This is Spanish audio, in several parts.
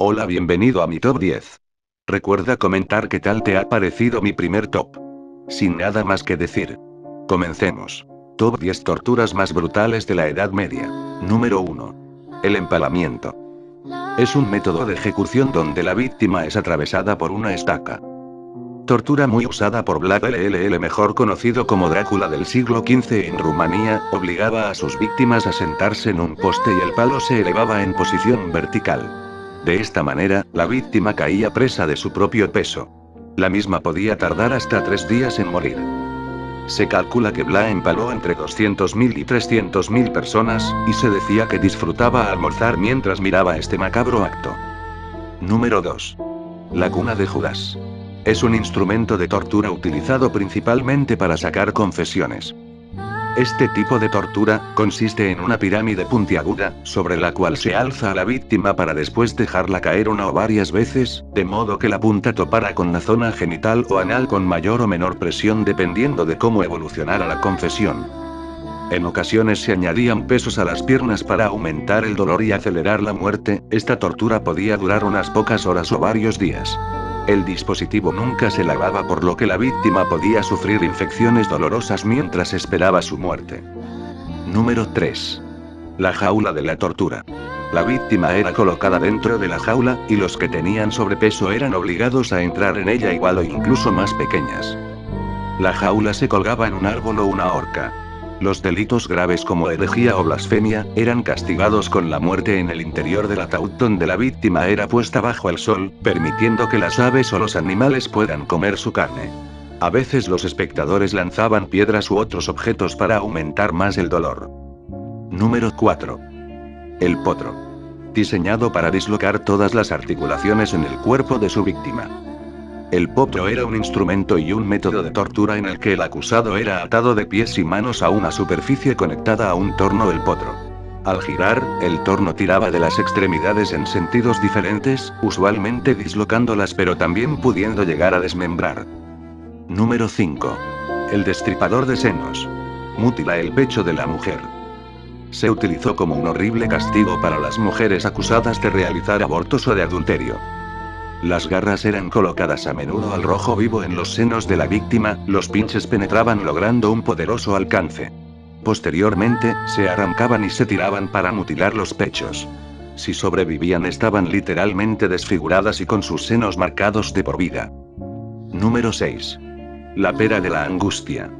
Hola, bienvenido a mi top 10. Recuerda comentar qué tal te ha parecido mi primer top. Sin nada más que decir. Comencemos. Top 10 torturas más brutales de la Edad Media. Número 1. El empalamiento. Es un método de ejecución donde la víctima es atravesada por una estaca. Tortura muy usada por Vlad LLL, mejor conocido como Drácula del siglo XV en Rumanía, obligaba a sus víctimas a sentarse en un poste y el palo se elevaba en posición vertical. De esta manera, la víctima caía presa de su propio peso. La misma podía tardar hasta 3 días en morir. Se calcula que Vlad empaló entre 200.000 y 300.000 personas, y se decía que disfrutaba almorzar mientras miraba este macabro acto. Número 2. La cuna de Judas. Es un instrumento de tortura utilizado principalmente para sacar confesiones. Este tipo de tortura consiste en una pirámide puntiaguda, sobre la cual se alza a la víctima para después dejarla caer una o varias veces, de modo que la punta topara con la zona genital o anal con mayor o menor presión dependiendo de cómo evolucionara la confesión. En ocasiones se añadían pesos a las piernas para aumentar el dolor y acelerar la muerte. Esta tortura podía durar unas pocas horas o varios días. El dispositivo nunca se lavaba, por lo que la víctima podía sufrir infecciones dolorosas mientras esperaba su muerte. Número 3. La jaula de la tortura. La víctima era colocada dentro de la jaula, y los que tenían sobrepeso eran obligados a entrar en ella igual o incluso más pequeñas. La jaula se colgaba en un árbol o una horca. Los delitos graves como herejía o blasfemia eran castigados con la muerte en el interior del ataúd, donde la víctima era puesta bajo el sol, permitiendo que las aves o los animales puedan comer su carne. A veces los espectadores lanzaban piedras u otros objetos para aumentar más el dolor. Número 4. El potro. Diseñado para dislocar todas las articulaciones en el cuerpo de su víctima. El potro era un instrumento y un método de tortura en el que el acusado era atado de pies y manos a una superficie conectada a un torno del potro. Al girar, el torno tiraba de las extremidades en sentidos diferentes, usualmente dislocándolas pero también pudiendo llegar a desmembrar. Número 5. El destripador de senos. Mutila el pecho de la mujer. Se utilizó como un horrible castigo para las mujeres acusadas de realizar abortos o de adulterio. Las garras eran colocadas a menudo al rojo vivo en los senos de la víctima, los pinches penetraban logrando un poderoso alcance. Posteriormente, se arrancaban y se tiraban para mutilar los pechos. Si sobrevivían, estaban literalmente desfiguradas y con sus senos marcados de por vida. Número 6. La pera de la angustia.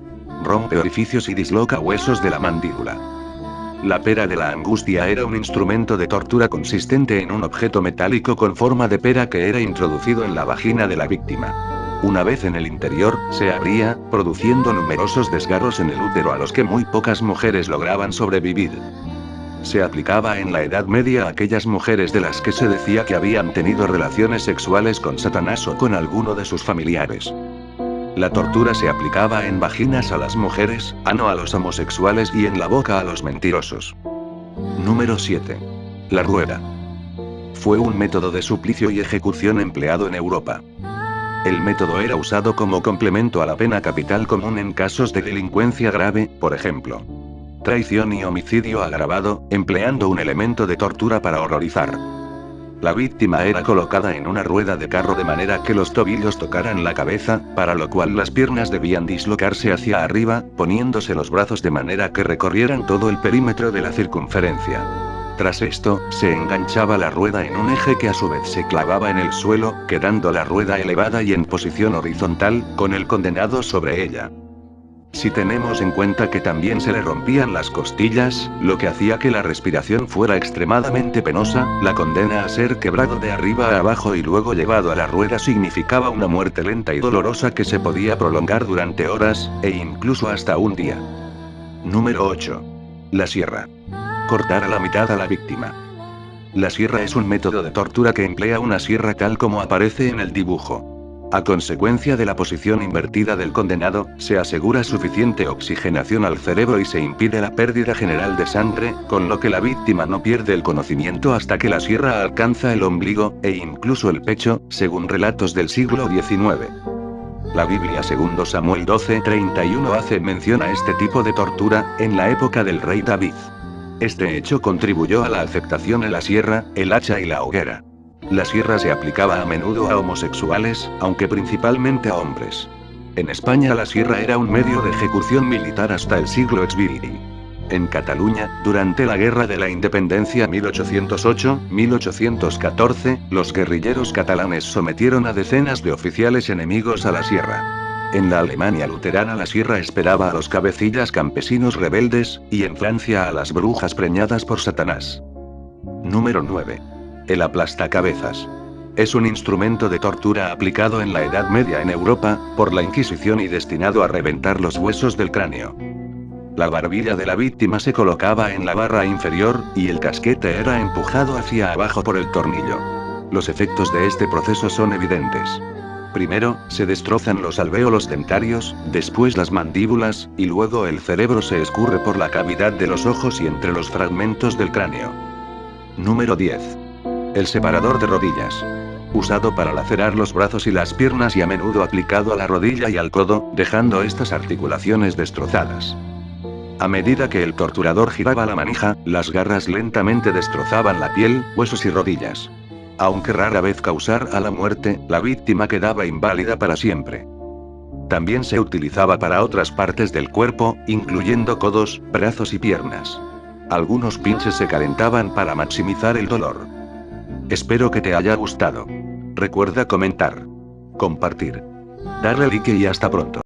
Rompe orificios y disloca huesos de la mandíbula. La pera de la angustia era un instrumento de tortura consistente en un objeto metálico con forma de pera que era introducido en la vagina de la víctima. Una vez en el interior, se abría, produciendo numerosos desgarros en el útero a los que muy pocas mujeres lograban sobrevivir. Se aplicaba en la Edad Media a aquellas mujeres de las que se decía que habían tenido relaciones sexuales con Satanás o con alguno de sus familiares. La tortura se aplicaba en vaginas a las mujeres, ano a los homosexuales y en la boca a los mentirosos. Número 7. La rueda. Fue un método de suplicio y ejecución empleado en Europa. El método era usado como complemento a la pena capital común en casos de delincuencia grave, por ejemplo, traición y homicidio agravado, empleando un elemento de tortura para horrorizar. La víctima era colocada en una rueda de carro de manera que los tobillos tocaran la cabeza, para lo cual las piernas debían dislocarse hacia arriba, poniéndose los brazos de manera que recorrieran todo el perímetro de la circunferencia. Tras esto, se enganchaba la rueda en un eje que a su vez se clavaba en el suelo, quedando la rueda elevada y en posición horizontal, con el condenado sobre ella. Si tenemos en cuenta que también se le rompían las costillas, lo que hacía que la respiración fuera extremadamente penosa, la condena a ser quebrado de arriba a abajo y luego llevado a la rueda significaba una muerte lenta y dolorosa que se podía prolongar durante horas, e incluso hasta un día. Número 8. La sierra. Cortar a la mitad a la víctima. La sierra es un método de tortura que emplea una sierra tal como aparece en el dibujo. A consecuencia de la posición invertida del condenado, se asegura suficiente oxigenación al cerebro y se impide la pérdida general de sangre, con lo que la víctima no pierde el conocimiento hasta que la sierra alcanza el ombligo, e incluso el pecho, según relatos del siglo XIX. La Biblia según 2 Samuel 12:31 hace mención a este tipo de tortura, en la época del rey David. Este hecho contribuyó a la aceptación de la sierra, el hacha y la hoguera. La sierra se aplicaba a menudo a homosexuales, aunque principalmente a hombres. En España la sierra era un medio de ejecución militar hasta el siglo XX. En Cataluña, durante la Guerra de la Independencia 1808-1814, los guerrilleros catalanes sometieron a decenas de oficiales enemigos a la sierra. En la Alemania luterana la sierra esperaba a los cabecillas campesinos rebeldes, y en Francia a las brujas preñadas por Satanás. Número 9. El aplastacabezas. Es un instrumento de tortura aplicado en la Edad Media en Europa, por la Inquisición y destinado a reventar los huesos del cráneo. La barbilla de la víctima se colocaba en la barra inferior, y el casquete era empujado hacia abajo por el tornillo. Los efectos de este proceso son evidentes. Primero, se destrozan los alvéolos dentarios, después las mandíbulas, y luego el cerebro se escurre por la cavidad de los ojos y entre los fragmentos del cráneo. Número 10. El separador de rodillas. Usado para lacerar los brazos y las piernas y a menudo aplicado a la rodilla y al codo, dejando estas articulaciones destrozadas. A medida que el torturador giraba la manija, las garras lentamente destrozaban la piel, huesos y rodillas. Aunque rara vez causara la muerte, la víctima quedaba inválida para siempre. También se utilizaba para otras partes del cuerpo, incluyendo codos, brazos y piernas. Algunos pinches se calentaban para maximizar el dolor. Espero que te haya gustado. Recuerda comentar, compartir, darle like y hasta pronto.